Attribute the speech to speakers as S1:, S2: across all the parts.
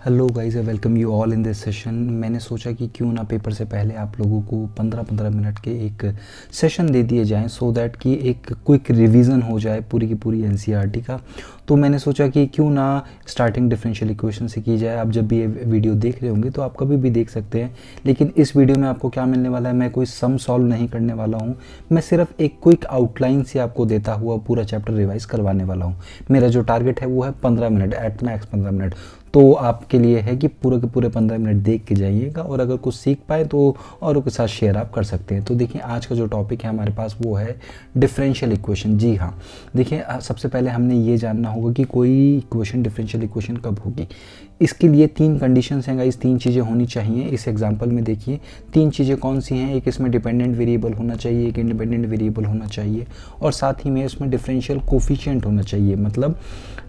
S1: Hello guys, I welcome you all in this session. मैंने सोचा कि क्यों ना पेपर से पहले आप लोगों को 15-15 मिनट के एक सेशन दे दिए जाएं सो दैट कि एक क्विक रिवीजन हो जाए पूरी की पूरी एनसीईआरटी का। तो मैंने सोचा कि क्यों ना स्टार्टिंग डिफरेंशियल इक्वेशन से की जाए। आप जब भी ये वीडियो देख रहे होंगे तो आप कभी भी देख सकते हैं, लेकिन इस वीडियो में आपको क्या मिलने वाला है, मैं कोई सम सॉल्व नहीं करने वाला हूँ। मैं सिर्फ एक क्विक आउटलाइन से आपको देता हुआ पूरा चैप्टर रिवाइज करवाने वाला हूँ। मेरा जो टारगेट है वो है 15 मिनट, एट मैक्स 15 मिनट। तो आपके लिए है कि पूरे के पूरे 15 मिनट देख के जाइएगा और अगर कुछ सीख पाए तो औरों के साथ शेयर आप कर सकते हैं। तो देखिए, आज का जो टॉपिक है हमारे पास वो है डिफरेंशियल इक्वेशन। जी हाँ, देखिए सबसे पहले हमने ये जानना होगा कि कोई इक्वेशन डिफरेंशियल इक्वेशन कब होगी। इसके लिए 3 कंडीशंस हैं गाइस, 3 चीज़ें होनी चाहिए। इस एग्जांपल में देखिए 3 चीज़ें कौन सी हैं। एक इसमें डिपेंडेंट वेरिएबल होना चाहिए, एक इंडिपेंडेंट वेरिएबल होना चाहिए और साथ ही में इसमें डिफरेंशियल कोफिशिएंट होना चाहिए, मतलब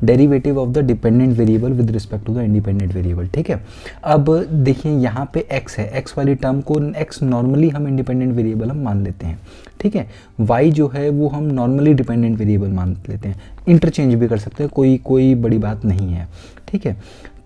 S1: derivative of the dependent variable with respect to the independent variable. ठीक है, अब देखिए यहाँ पे x है, x वाली टर्म को x नॉर्मली हम इंडिपेंडेंट वेरिएबल हम मान लेते हैं। ठीक है, y जो है वो हम नॉर्मली डिपेंडेंट वेरिएबल मान लेते हैं, इंटरचेंज भी कर सकते हैं, कोई बड़ी बात नहीं है। ठीक है,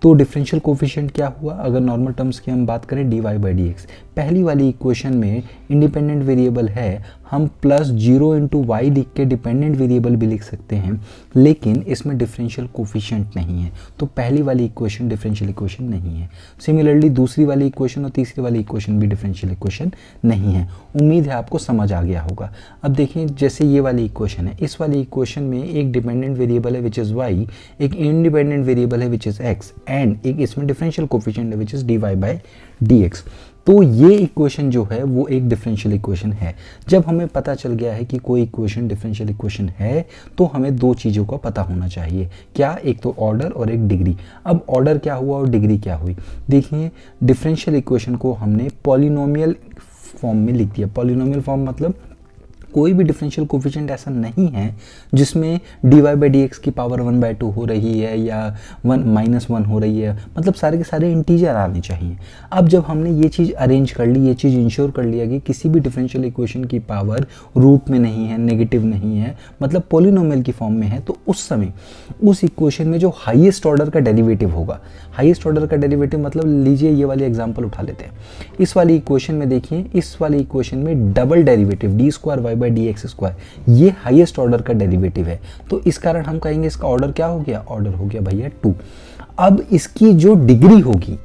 S1: तो डिफरेंशियल कोफिशिएंट क्या हुआ, अगर नॉर्मल टर्म्स की हम बात करें dy बाई डी एक्स, पहली वाली इक्वेशन में इंडिपेंडेंट वेरिएबल है, हम प्लस 0 इंटू वाई लिख के डिपेंडेंट वेरिएबल भी लिख सकते हैं, लेकिन इसमें डिफरेंशियल कोफिशिएंट नहीं है, तो पहली वाली इक्वेशन डिफरेंशियल इक्वेशन नहीं है। सिमिलरली दूसरी वाली इक्वेशन और तीसरी वाली इक्वेशन भी डिफरेंशियल इक्वेशन नहीं है। उम्मीद है आपको समझ आ गया होगा। अब देखिए, जैसे ये वाली इक्वेशन है, इस वाली इक्वेशन में एक डिपेंडेंट वेरिएबल है विच इज़ वाई, एक इंडिपेंडेंट वेरिएबल है विच इज़ एक्स एंड एक इसमें डिफरेंशियल कोफिशिएंट है which is d y by d x. तो ये इक्वेशन जो है वो एक डिफरेंशियल इक्वेशन है। जब हमें पता चल गया है कि कोई इक्वेशन डिफरेंशियल इक्वेशन है तो हमें 2 चीज़ों का पता होना चाहिए। क्या? एक तो ऑर्डर और एक डिग्री। अब ऑर्डर क्या हुआ और डिग्री क्या हुई, देखिए डिफरेंशियल इक्वेशन को हमने पॉलिनोमियल फॉर्म में लिख दिया। पॉलिनोमियल फॉर्म मतलब कोई भी डिफरेंशियल कोफिशिएंट ऐसा नहीं है जिसमें d y by d x की पावर 1/2 हो रही है या 1 हो रही है, मतलब सारे के सारे इंटीजर आने चाहिए। अब जब हमने ये चीज़ अरेंज कर ली, ये चीज़ इंश्योर कर लिया कि किसी भी डिफरेंशियल इक्वेशन की पावर रूट में नहीं है, नेगेटिव नहीं है, मतलब पॉलिनोमियल की फॉर्म में है, तो उस समय उस इक्वेशन में जो हाईएस्ट ऑर्डर का डेरिवेटिव होगा, हाईएस्ट ऑर्डर का डेरिवेटिव मतलब लीजिए ये वाली एग्जांपल उठा लेते हैं। इस वाली इक्वेशन में देखिए, इस वाली इक्वेशन में double derivative d square y by d x square, ये हाईएस्ट ऑर्डर का डेरिवेटिव है, तो इस कारण हम कहेंगे इसका ऑर्डर क्या हो गया, ऑर्डर हो गया भैया 2। अब इसकी जो डिग्री होगी,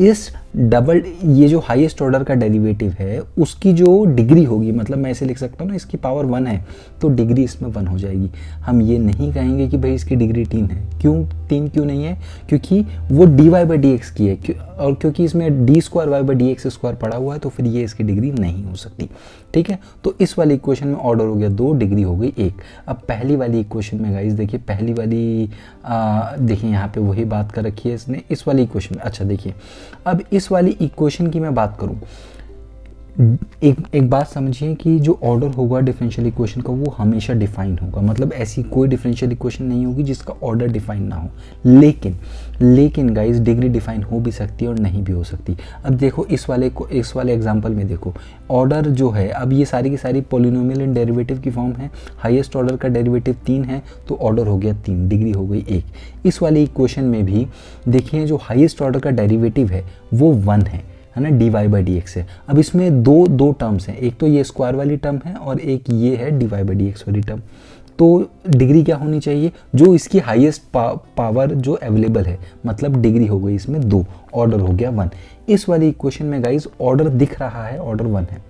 S1: इस डबल ये जो हाईएस्ट ऑर्डर का डेरिवेटिव है उसकी जो डिग्री होगी, मतलब मैं ऐसे लिख सकता हूँ ना, इसकी पावर 1 है तो डिग्री इसमें 1 हो जाएगी। हम ये नहीं कहेंगे कि भाई इसकी डिग्री 3 है। क्यों 3 क्यों नहीं है? क्योंकि वो d y by d x की है और क्योंकि इसमें d square y by d x square पड़ा हुआ है, तो फिर ये इसकी डिग्री नहीं हो सकती। ठीक है, तो इस वाली इक्वेशन में ऑर्डर हो गया 2, डिग्री हो गई 1। अब पहली वाली इक्वेशन में गाइस देखिए, पहली वाली देखिए यहाँ पे वही बात कर रखी है इसने इस वाली इक्वेशन में। अच्छा देखिए, अब इस वाली इक्वेशन की मैं बात करूं, एक बात समझिए कि जो ऑर्डर होगा डिफरेंशियल इक्वेशन का वो हमेशा डिफाइन होगा, मतलब ऐसी कोई डिफरेंशियल इक्वेशन नहीं होगी जिसका ऑर्डर डिफाइन ना हो। लेकिन गाइस डिग्री डिफाइन हो भी सकती है और नहीं भी हो सकती। अब देखो इस वाले एग्जांपल में देखो, ऑर्डर जो है, अब ये सारी की सारी पॉलिनोमियल एंड डेरिवेटिव की फॉर्म है, हाईएस्ट ऑर्डर का डेरिवेटिव 3 है तो ऑर्डर हो गया 3, डिग्री हो गई 1। इस वाली इक्वेशन में भी देखिए जो हाईएस्ट ऑर्डर का डेरिवेटिव है वो 1 है ना, d y by d x है। अब इसमें दो टर्म्स हैं, एक तो ये स्क्वायर वाली टर्म है और एक ये है d y by d x वाली टर्म। तो डिग्री क्या होनी चाहिए, जो इसकी हाईएस्ट पावर जो अवेलेबल है, मतलब डिग्री हो गई इसमें 2, ऑर्डर हो गया 1। इस वाली इक्वेशन में गाइज ऑर्डर दिख रहा है, ऑर्डर 1 है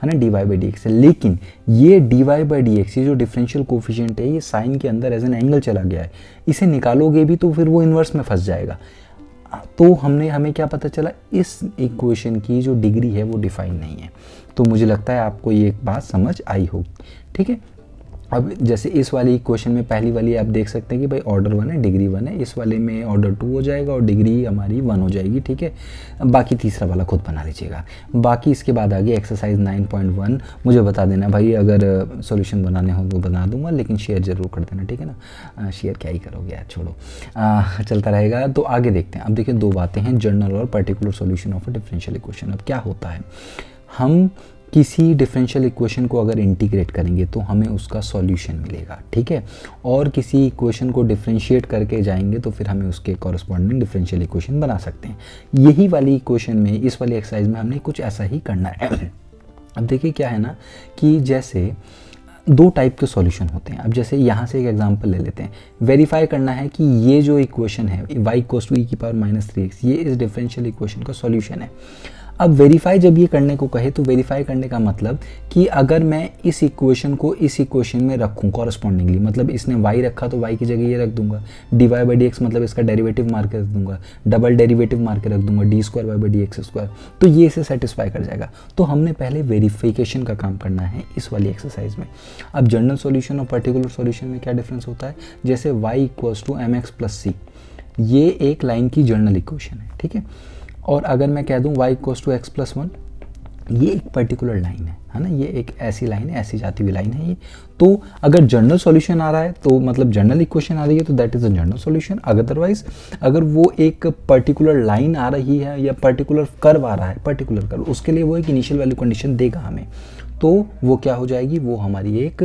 S1: ना, d y by d x है, लेकिन ये d y by d x, ये जो डिफरेंशियल कोफिशिएंट है, ये साइन के अंदर एज एन एंगल चला गया है। इसे निकालोगे भी तो फिर वो इन्वर्स में फंस जाएगा। तो हमें क्या पता चला, इस इक्वेशन की जो डिग्री है वो डिफाइन नहीं है। तो मुझे लगता है आपको ये एक बात समझ आई होगी। ठीक है, अब जैसे इस वाली इक्वेशन में पहली वाली आप देख सकते हैं कि भाई ऑर्डर 1 है, डिग्री 1 है, इस वाले में ऑर्डर 2 हो जाएगा और डिग्री हमारी 1 हो जाएगी। ठीक है, बाकी तीसरा वाला खुद बना लीजिएगा। बाकी इसके बाद आगे एक्सरसाइज 9.1 मुझे बता देना भाई, अगर सॉल्यूशन बनाने हो तो बना दूंगा, लेकिन शेयर जरूर कर देना। ठीक है ना, शेयर क्या ही करोगे यार, छोड़ो, चलता रहेगा। तो आगे देखते हैं। अब देखिए 2 बातें हैं, जनरल और particular solution of a differential equation. अब क्या होता है, हम किसी डिफरेंशियल इक्वेशन को अगर इंटीग्रेट करेंगे तो हमें उसका सॉल्यूशन मिलेगा, ठीक है, और किसी इक्वेशन को डिफरेंशिएट करके जाएंगे तो फिर हमें उसके कॉरस्पॉन्डिंग डिफरेंशियल इक्वेशन बना सकते हैं। यही वाली इक्वेशन में, इस वाली एक्सरसाइज में हमने कुछ ऐसा ही करना है। अब देखिए क्या है ना कि जैसे दो टाइप के सॉल्यूशन होते हैं। अब जैसे यहाँ से एक एग्जांपल ले लेते हैं, वेरीफाई करना है कि ये जो इक्वेशन है y इक्वल्स टू e⁻³ ये इस डिफरेंशियल इक्वेशन का सॉल्यूशन है। अब वेरीफाई जब ये करने को कहे तो वेरीफाई करने का मतलब कि अगर मैं इस इक्वेशन को इस इक्वेशन में रखूं कॉरस्पॉन्डिंगली, मतलब इसने y रखा तो y की जगह ये रख दूंगा, dy/dx मतलब इसका डेरिवेटिव मार के रख दूंगा, डबल डेरिवेटिव मार के रख दूंगा d²y/dx², तो ये इसे सेटिस्फाई कर जाएगा। तो हमने पहले वेरिफिकेशन का काम करना है इस वाली एक्सरसाइज में। अब जनरल सॉल्यूशन और पर्टिकुलर सॉल्यूशन में क्या डिफरेंस होता है, जैसे y इक्वल्स टू mx+c ये एक लाइन की जनरल इक्वेशन है, ठीक है, और अगर मैं कह दूं y इक्वल्स टू x+1 ये एक पर्टिकुलर लाइन है ना, ये एक ऐसी लाइन है, ऐसी जाती हुई लाइन है ये। तो अगर जनरल सॉल्यूशन आ रहा है तो मतलब जनरल इक्वेशन आ रही है तो that is a general solution. Otherwise अगर वो एक पर्टिकुलर लाइन आ रही है या पर्टिकुलर कर्व आ रहा है, पर्टिकुलर कर्व, उसके लिए वो एक इनिशियल वैल्यू कंडीशन देगा हमें, तो वो क्या हो जाएगी, वो हमारी एक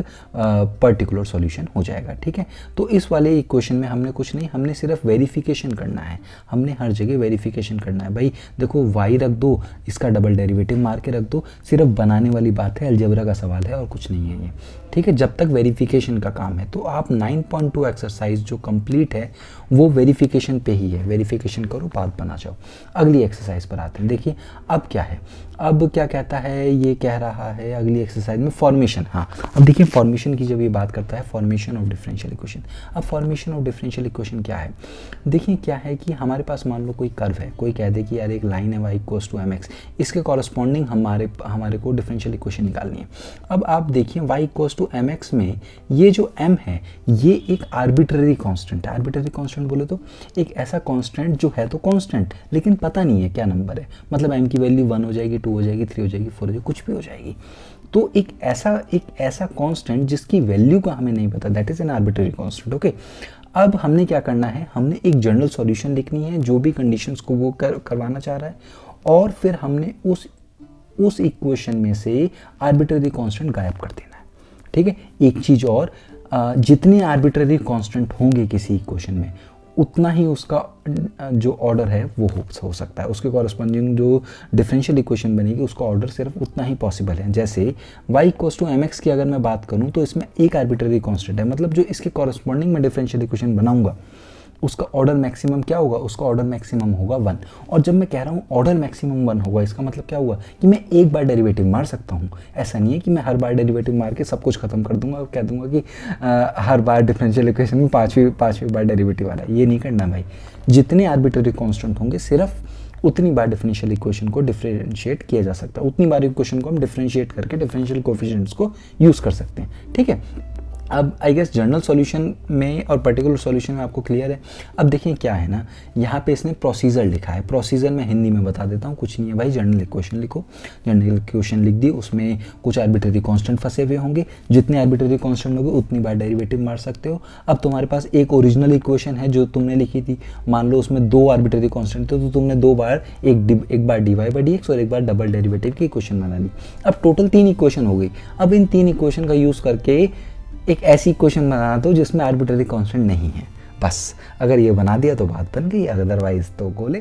S1: पर्टिकुलर सॉल्यूशन हो जाएगा, ठीक है। तो इस वाले इक्वेशन में हमने कुछ नहीं, हमने सिर्फ वेरिफिकेशन करना है, हमने हर जगह वेरिफिकेशन करना है। भाई देखो y रख दो, इसका डबल डेरिवेटिव मार के रख दो, सिर्फ बनाने वाली बात है, अलजेब्रा का सवाल है और कुछ नहीं है ये, ठीक है। जब तक वेरिफिकेशन का काम है तो आप 9.2 एक्सरसाइज जो कंप्लीट है वो वेरिफिकेशन पे ही है, वेरिफिकेशन करो बात बना जाओ। अगली एक्सरसाइज पर आते हैं। देखिए अब क्या है, अब क्या कहता है, ये कह रहा है अगली एक्सरसाइज में फॉर्मेशन। हाँ अब देखिए फॉर्मेशन की जब ये बात करता है, फॉर्मेशन ऑफ डिफरेंशियल इक्वेशन। अब फॉर्मेशन ऑफ डिफरेंशियल इक्वेशन क्या है, देखिए क्या है कि हमारे पास मान लो कोई कर्व है, कोई कह दे कि यार एक लाइन है y इक्वल्स टू mx, इसके कॉरस्पॉन्डिंग हमारे को डिफरेंशियल इक्वेशन निकालनी है। अब आप देखिए y इक्वल्स टू mx में ये जो m है ये एक आर्बिट्ररी कांस्टेंट है। आर्बिट्ररी कांस्टेंट बोले तो एक ऐसा कांस्टेंट जो है तो कांस्टेंट लेकिन पता नहीं है क्या नंबर है, मतलब m की वैल्यू 1 हो जाएगी, 2 हो जाएगी, 3 हो जाएगी, 4 हो जाएगी, कुछ भी हो जाएगी। तो एक ऐसा कांस्टेंट जिसकी वैल्यू का हमें नहीं पता, that is an arbitrary constant, okay. अब हमने क्या करना है, हमने एक जनरल सॉल्यूशन लिखनी है जो भी कंडीशंस को वो करवाना चाह रहा है, और फिर हमने उस इक्वेशन में से आर्बिट्ररी कांस्टेंट गायब कर देना है, ठीक है। एक चीज और, जितने आर्बिट्ररी कांस्टेंट होंगे किसी इक्वेशन में उतना ही उसका जो ऑर्डर है वो हो सकता है, उसके कॉरस्पॉन्डिंग जो डिफरेंशियल इक्वेशन बनेगी उसका ऑर्डर सिर्फ उतना ही पॉसिबल है। जैसे y इक्वल्स टू mx की अगर मैं बात करूं तो इसमें एक आर्बिट्ररी कांस्टेंट है, मतलब जो इसके कॉरस्पॉन्डिंग में डिफरेंशियल इक्वेशन बनाऊंगा उसका ऑर्डर मैक्सिमम क्या होगा, उसका ऑर्डर मैक्सिमम होगा 1। और जब मैं कह रहा हूँ ऑर्डर मैक्सिमम 1 होगा, इसका मतलब क्या हुआ कि मैं एक बार डेरिवेटिव मार सकता हूँ। ऐसा नहीं है कि मैं हर बार डेरिवेटिव मार के सब कुछ खत्म कर दूंगा और कह दूंगा कि हर बार डिफरेंशियल इक्वेशन में पाँचवीं बार डेरिवेटिव आ रहा है, ये नहीं करना भाई। जितने आर्बिट्ररी कांस्टेंट होंगे सिर्फ उतनी बार डिफरेंशियल इक्वेशन को डिफरेंशिएट किया जा सकता है, उतनी बार इक्वेशन को हम डिफरेंशिएट करके डिफरेंशियल कोएफिशिएंट्स को यूज़ कर सकते हैं, ठीक है। अब आई गेस जनरल सॉल्यूशन में और पर्टिकुलर सॉल्यूशन में आपको क्लियर है। अब देखिए क्या है ना, यहाँ पे इसने प्रोसीजर लिखा है, प्रोसीजर मैं हिंदी में बता देता हूँ, कुछ नहीं है भाई, जनरल इक्वेशन लिखो, जनरल इक्वेशन लिख दी, उसमें कुछ आर्बिट्ररी कांस्टेंट फंसे हुए होंगे, जितने आर्बिट्ररी कांस्टेंट होंगे उतनी बार डेरिवेटिव मार सकते हो। अब तुम्हारे पास एक ओरिजिनल इक्वेशन है जो तुमने लिखी थी, मान लो उसमें 2 आर्बिट्ररी कांस्टेंट थे तो तुमने 2 बार एक बार dy/dx और एक बार डबल डेरिवेटिव की इक्वेशन बना दी। अब टोटल 3 इक्वेशन हो गई। अब इन 3 इक्वेशन का यूज़ करके एक ऐसी इक्वेशन बनाना दो जिसमें आर्बिट्ररी कांस्टेंट नहीं है, बस अगर ये बना दिया तो बात बन गई, अदरवाइज तो गोले।